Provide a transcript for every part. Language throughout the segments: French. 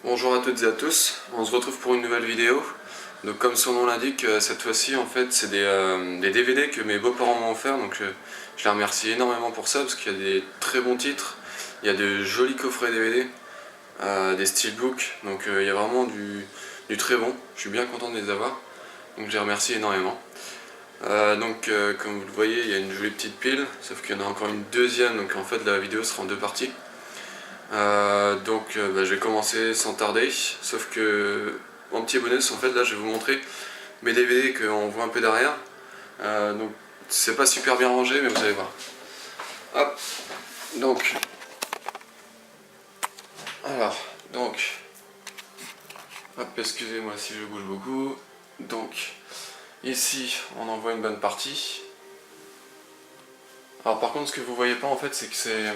Bonjour à toutes et à tous, on se retrouve pour une nouvelle vidéo. Donc comme son nom l'indique, cette fois-ci en fait c'est des DVD que mes beaux-parents m'ont offert, donc je les remercie énormément pour ça parce qu'il y a des très bons titres, il y a de jolis coffrets DVD, des steelbooks, donc il y a vraiment du très bon, je suis bien content de les avoir, donc je les remercie énormément. Comme vous le voyez, il y a une jolie petite pile, sauf qu'il y en a encore une deuxième, donc en fait la vidéo sera en deux parties. Je vais commencer sans tarder, sauf que en petit bonus en fait là je vais vous montrer mes DVD qu'on voit un peu derrière. Donc c'est pas super bien rangé mais vous allez voir. Hop, donc alors hop, excusez-moi si je bouge beaucoup. Donc ici on en voit une bonne partie. Alors par contre ce que vous voyez pas en fait c'est que c'est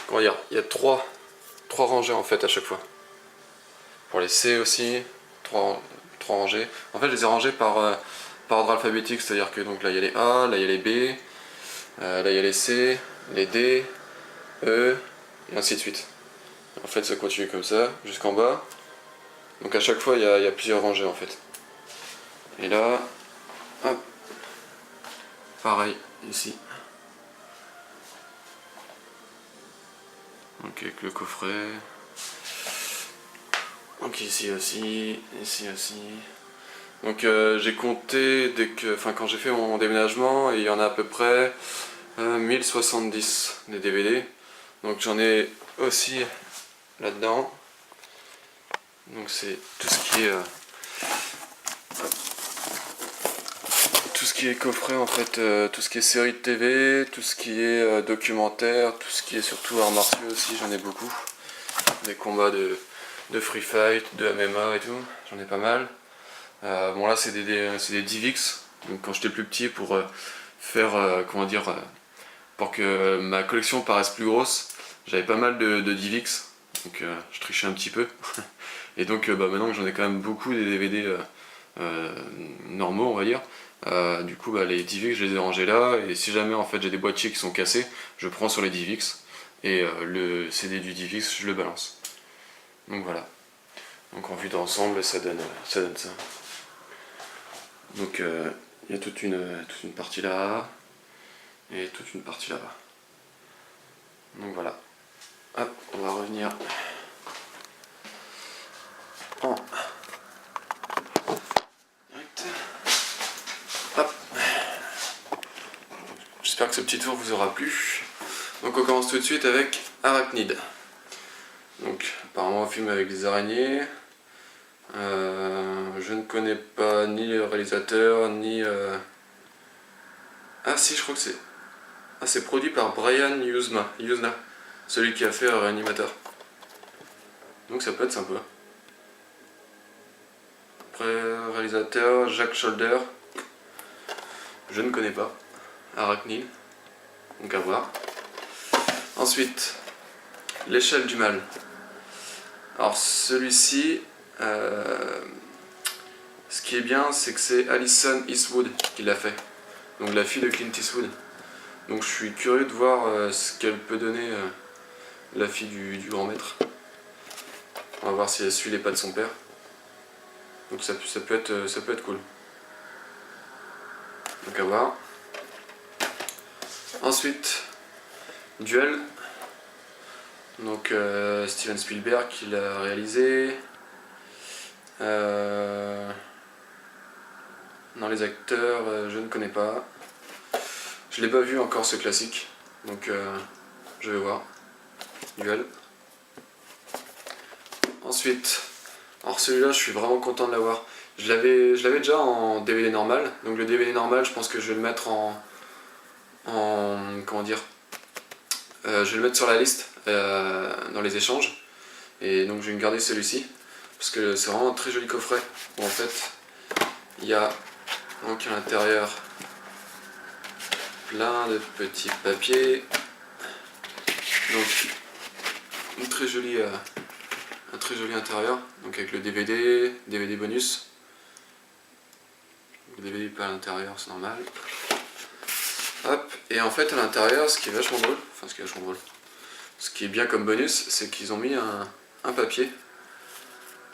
comment dire, il y a trois rangées en fait à chaque fois. Pour les C aussi, trois rangées. En fait je les ai rangées par ordre alphabétique, c'est-à-dire que donc là il y a les A, là il y a les B, là il y a les C, les D, E, et ainsi de suite. En fait ça continue comme ça, jusqu'en bas. Donc à chaque fois il y a plusieurs rangées en fait. Et là, hop, pareil ici. Donc avec le coffret. Donc ici aussi, ici aussi. Donc j'ai compté quand j'ai fait mon déménagement, et il y en a à peu près 1070 des DVD. Donc j'en ai aussi là-dedans. Donc c'est tout ce qui est coffret en fait, tout ce qui est série de TV, tout ce qui est documentaire, tout ce qui est surtout arts martiaux aussi, j'en ai beaucoup. Des combats de free fight, de MMA et tout, j'en ai pas mal. Bon là c'est des DivX, donc quand j'étais plus petit pour faire, pour que ma collection paraisse plus grosse, j'avais pas mal de DivX, donc je trichais un petit peu. Et donc maintenant que j'en ai quand même beaucoup des DVD normaux on va dire, du coup les DivX je les ai rangés là, et si jamais en fait j'ai des boîtiers qui sont cassés, je prends sur les DivX, et le CD du DivX je le balance. Donc voilà. Donc en vue d'ensemble ça donne ça. Donc il y a toute une partie là et toute une partie là-bas. Donc voilà. Hop, on va revenir en direct. Hop. J'espère que ce petit tour vous aura plu. Donc on commence tout de suite avec Arachnid. Donc apparemment un film avec des araignées. Je ne connais pas ni le réalisateur ni ah si, je crois que c'est... Ah, c'est produit par Brian Yuzna, celui qui a fait Réanimateur. Donc ça peut être sympa. Après, réalisateur Jack Sholder. Je ne connais pas. Arachnid. Donc à voir. Ensuite, L'échelle du mal. Alors celui-ci, ce qui est bien, c'est que c'est Alison Eastwood qui l'a fait. Donc la fille de Clint Eastwood. Donc je suis curieux de voir ce qu'elle peut donner, la fille du grand maître. On va voir si elle suit les pas de son père. Donc ça peut être cool. Donc à voir. Ensuite, Duel. Donc Steven Spielberg qui l'a réalisé. Non, les acteurs, je ne connais pas. Je l'ai pas vu encore ce classique. Donc je vais voir. Duel. Ensuite, alors celui-là, je suis vraiment content de l'avoir. Je l'avais déjà en DVD normal. Donc le DVD normal, je pense que je vais le mettre comment dire, je vais le mettre sur la liste dans les échanges. Et donc je vais me garder celui-ci parce que c'est vraiment un très joli coffret où en fait il y a donc à l'intérieur plein de petits papiers. Donc un très joli intérieur, donc avec le DVD bonus. Le DVD pas à l'intérieur, c'est normal. Hop, et en fait à l'intérieur, ce qui est vachement drôle, ce qui est bien comme bonus, c'est qu'ils ont mis un papier,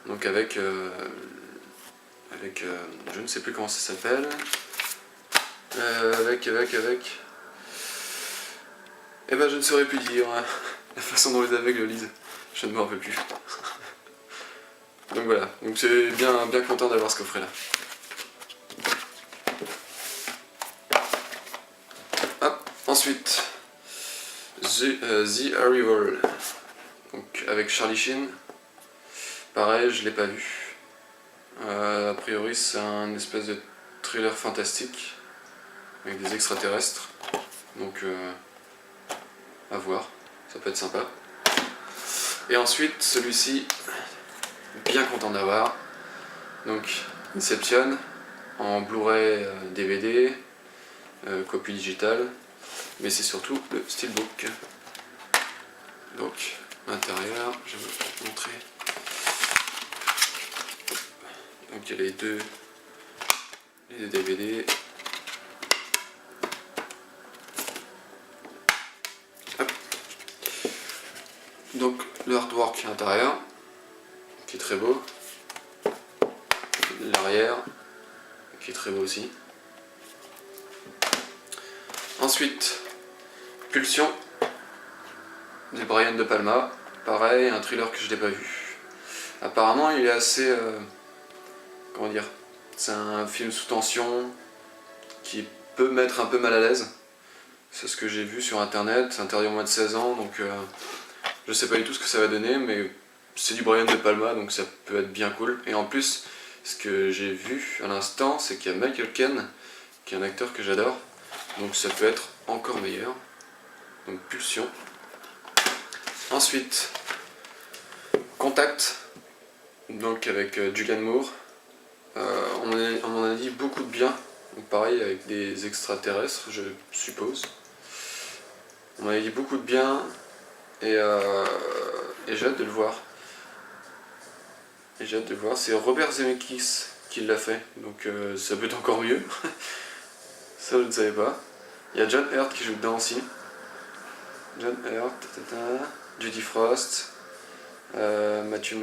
donc avec je ne sais plus comment ça s'appelle, et ben je ne saurais plus dire la façon dont les aveugles lisent, je ne me rappelle plus. Donc voilà, donc c'est bien content d'avoir ce coffret là. Hop, ensuite The Arrival, donc avec Charlie Sheen, pareil je l'ai pas vu. A priori c'est un espèce de thriller fantastique avec des extraterrestres, donc à voir, ça peut être sympa. Et ensuite celui-ci, bien content d'avoir, donc Inception en Blu-ray, DVD, copie digitale, mais c'est surtout le steelbook. Donc l'intérieur, je vais vous montrer. Donc il y a les deux DVD. Hop. Donc le artwork intérieur, qui est très beau. L'arrière, qui est très beau aussi. Ensuite, Pulsion, de Brian De Palma. Pareil, un thriller que je n'ai pas vu. Apparemment, il est assez... comment dire, c'est un film sous tension qui peut mettre un peu mal à l'aise. C'est ce que j'ai vu sur internet, c'est interdit au moins de 16 ans, donc je sais pas du tout ce que ça va donner, mais c'est du Brian De Palma, donc ça peut être bien cool. Et en plus, ce que j'ai vu à l'instant, c'est qu'il y a Michael Caine, qui est un acteur que j'adore, donc ça peut être encore meilleur. Donc Pulsion. Ensuite, Contact, donc avec Julianne Moore. On m'en a dit beaucoup de bien, donc pareil avec des extraterrestres, je suppose. On m'en a dit beaucoup de bien, et j'ai hâte de le voir. C'est Robert Zemeckis qui l'a fait, donc ça peut être encore mieux. Ça je ne savais pas. Il y a John Hurt qui joue dedans aussi. John Hurt, Judy Frost, Matthew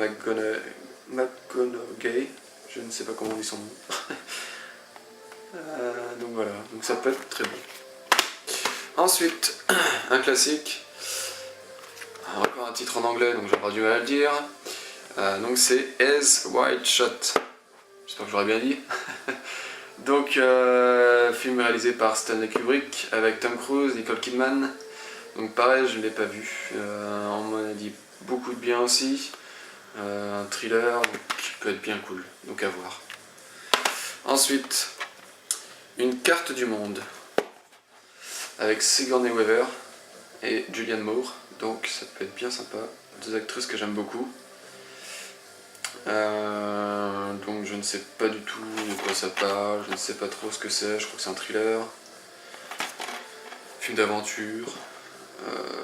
McConaughey, je ne sais pas comment on dit son nom. Donc voilà, donc ça peut être très bon. Ensuite, un classique, encore un titre en anglais, donc j'aurais du mal à le dire. Donc c'est Eyes Wide Shut, j'espère que j'aurais bien dit. Donc film réalisé par Stanley Kubrick avec Tom Cruise, Nicole Kidman. Donc pareil, je ne l'ai pas vu, on m'en a dit beaucoup de bien aussi. Un thriller qui peut être bien cool, donc à voir. Ensuite, une carte du monde avec Sigourney Weaver et Julianne Moore, donc ça peut être bien sympa, deux actrices que j'aime beaucoup. Donc je ne sais pas du tout de quoi ça parle, je ne sais pas trop ce que c'est, je crois que c'est un thriller, film d'aventure,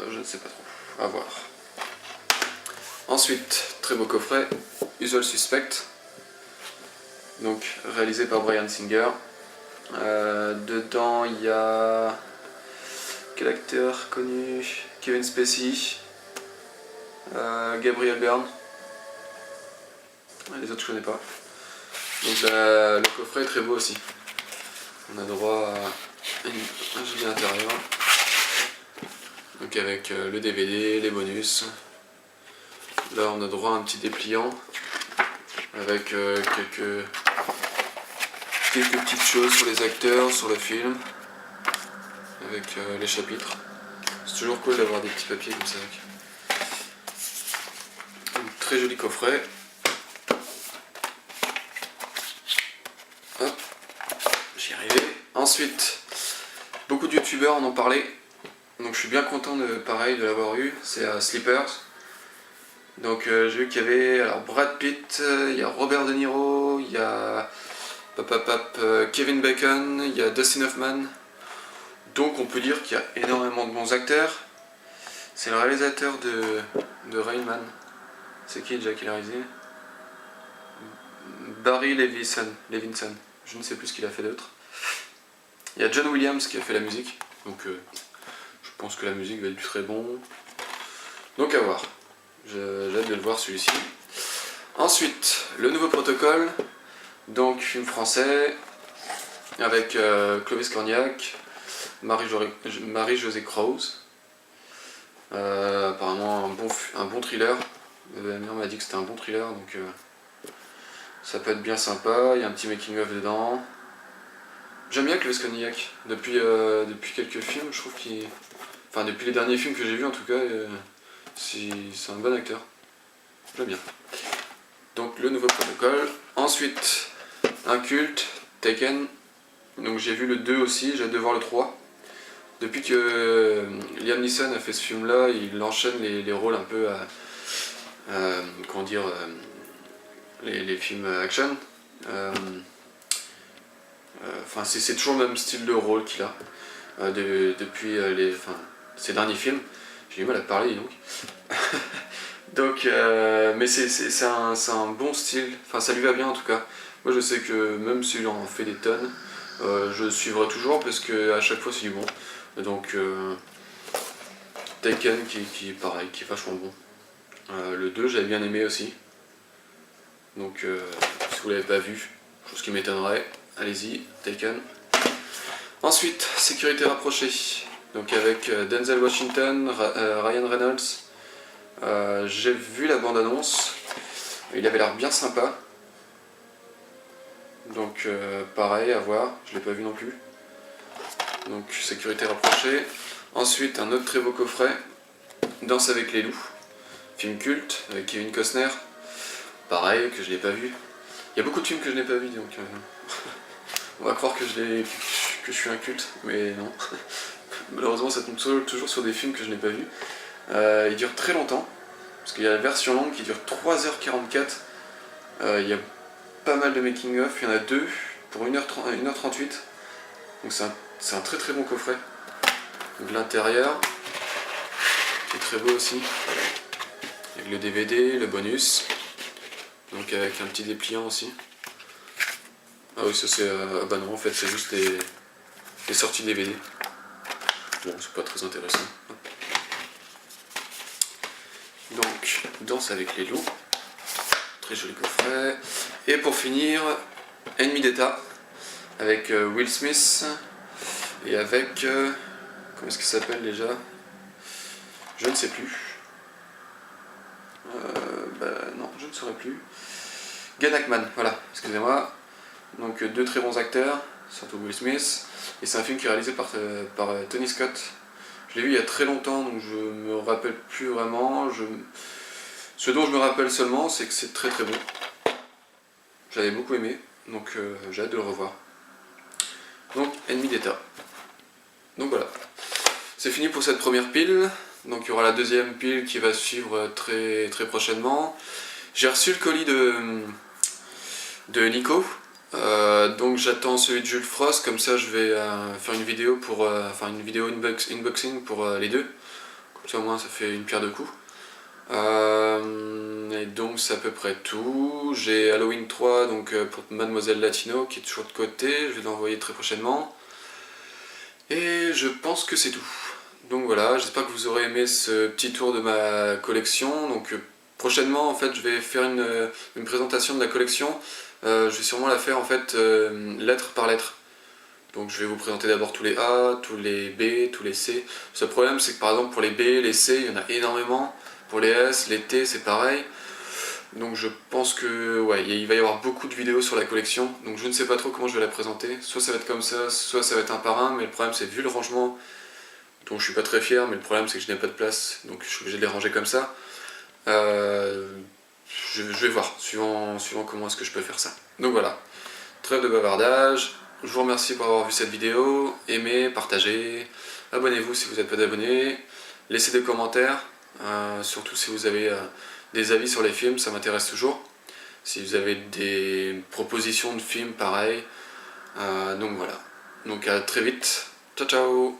je ne sais pas trop, à voir. Ensuite, très beau coffret, Usual Suspect, donc réalisé par Bryan Singer. Dedans il y a quel acteur connu, Kevin Spacey, Gabriel Byrne, les autres je connais pas. Donc le coffret est très beau aussi. On a droit à un joli intérieur, donc avec le DVD, les bonus. Là on a droit à un petit dépliant avec quelques petites choses sur les acteurs, sur le film, avec les chapitres. C'est toujours cool d'avoir des petits papiers comme ça. Un très joli coffret. Hop, j'y arrivé. Ensuite, beaucoup de youtubeurs en ont parlé, donc je suis bien content de l'avoir eu. C'est Sleepers. Donc j'ai vu qu'il y avait alors Brad Pitt, il y a Robert De Niro, il y a Kevin Bacon, il y a Dustin Hoffman. Donc on peut dire qu'il y a énormément de bons acteurs. C'est le réalisateur de Rain Man. C'est qui déjà qui l'a réalisé? Barry Levinson. Je ne sais plus ce qu'il a fait d'autre. Il y a John Williams qui a fait la musique. Donc je pense que la musique va être du très bon. Donc à voir. J'ai hâte de le voir celui-ci. Ensuite, le nouveau protocole, donc film français, avec Clovis Cornillac, Marie-Josée Krause. Apparemment un bon thriller. Ma mère m'a dit que c'était un bon thriller, donc ça peut être bien sympa. Il y a un petit making-of dedans. J'aime bien Clovis Cornillac. Depuis quelques films, je trouve qu'il... Enfin, depuis les derniers films que j'ai vus, en tout cas, c'est un bon acteur. J'aime bien. Donc, le nouveau protocole. Ensuite, un culte, Taken. Donc, j'ai vu le 2 aussi, j'ai hâte de voir le 3. Depuis que Liam Neeson a fait ce film-là, il enchaîne les rôles un peu à... comment dire... les films action. Enfin, c'est toujours le même style de rôle qu'il a depuis ses derniers films. J'ai du mal à parler donc. Donc, mais c'est un bon style. Enfin, ça lui va bien en tout cas. Moi, je sais que même s'il en fait des tonnes, je le suivrai toujours parce que à chaque fois c'est du bon. Donc, Taken qui est pareil, qui est vachement bon. Le 2, j'avais bien aimé aussi. Donc, si vous l'avez pas vu, chose qui m'étonnerait, allez-y, Taken. Ensuite, sécurité rapprochée, donc avec Denzel Washington, Ryan Reynolds. J'ai vu la bande-annonce, il avait l'air bien sympa. Donc pareil, à voir, je l'ai pas vu non plus. Donc sécurité rapprochée. Ensuite, un autre très beau coffret, Danse avec les loups, film culte avec Kevin Costner. Pareil, que je l'ai pas vu. Il y a beaucoup de films que je n'ai pas vu, donc on va croire que je suis un culte, mais non. Malheureusement, ça tombe toujours sur des films que je n'ai pas vus. Il dure très longtemps, parce qu'il y a la version longue qui dure 3h44. Il y a pas mal de making-of, il y en a deux pour 1h38. Donc c'est un très très bon coffret. Donc l'intérieur, qui est très beau aussi, avec le DVD, le bonus, donc avec un petit dépliant aussi. Ah oui, ça c'est... ah bah non, en fait c'est juste les sorties DVD. Bon, c'est pas très intéressant. Donc, Danse avec les loups. Très joli coffret. Et pour finir, Ennemi d'État. Avec Will Smith. Et avec... comment est-ce qu'il s'appelle déjà? Je ne sais plus. Bah non, je ne saurais plus. Gene Hackman, voilà, excusez-moi. Donc deux très bons acteurs, surtout Will Smith. Et c'est un film qui est réalisé par Tony Scott. Je l'ai vu il y a très longtemps, donc je me rappelle plus vraiment. Ce dont je me rappelle seulement, c'est que c'est très très bon. J'avais beaucoup aimé, donc j'ai hâte de le revoir. Donc, Ennemi d'État. Donc voilà. C'est fini pour cette première pile. Donc il y aura la deuxième pile qui va suivre très, très prochainement. J'ai reçu le colis de Nico. Donc j'attends celui de Jules Frost, comme ça je vais faire une vidéo une vidéo unboxing pour les deux. Comme ça au moins ça fait une pierre deux coups. Et donc c'est à peu près tout. J'ai Halloween 3 donc, pour Mademoiselle Latino qui est toujours de côté, je vais l'envoyer très prochainement. Et je pense que c'est tout. Donc voilà, j'espère que vous aurez aimé ce petit tour de ma collection. Donc prochainement en fait je vais faire une présentation de la collection. Je vais sûrement la faire en fait lettre par lettre. Donc je vais vous présenter d'abord tous les A, tous les B, tous les C. Le problème c'est que par exemple pour les B, les C, il y en a énormément. Pour les S, les T c'est pareil. Donc je pense que ouais, il va y avoir beaucoup de vidéos sur la collection. Donc je ne sais pas trop comment je vais la présenter. Soit ça va être comme ça, soit ça va être un par un. Mais le problème c'est vu le rangement, dont je suis pas très fier, mais le problème c'est que je n'ai pas de place. Donc je suis obligé de les ranger comme ça. Je vais voir, suivant comment est-ce que je peux faire ça. Donc voilà, trêve de bavardage. Je vous remercie pour avoir vu cette vidéo. Aimez, partagez, abonnez-vous si vous n'êtes pas abonné. Laissez des commentaires, surtout si vous avez des avis sur les films, ça m'intéresse toujours. Si vous avez des propositions de films, pareil. Donc voilà. Donc à très vite. Ciao ciao.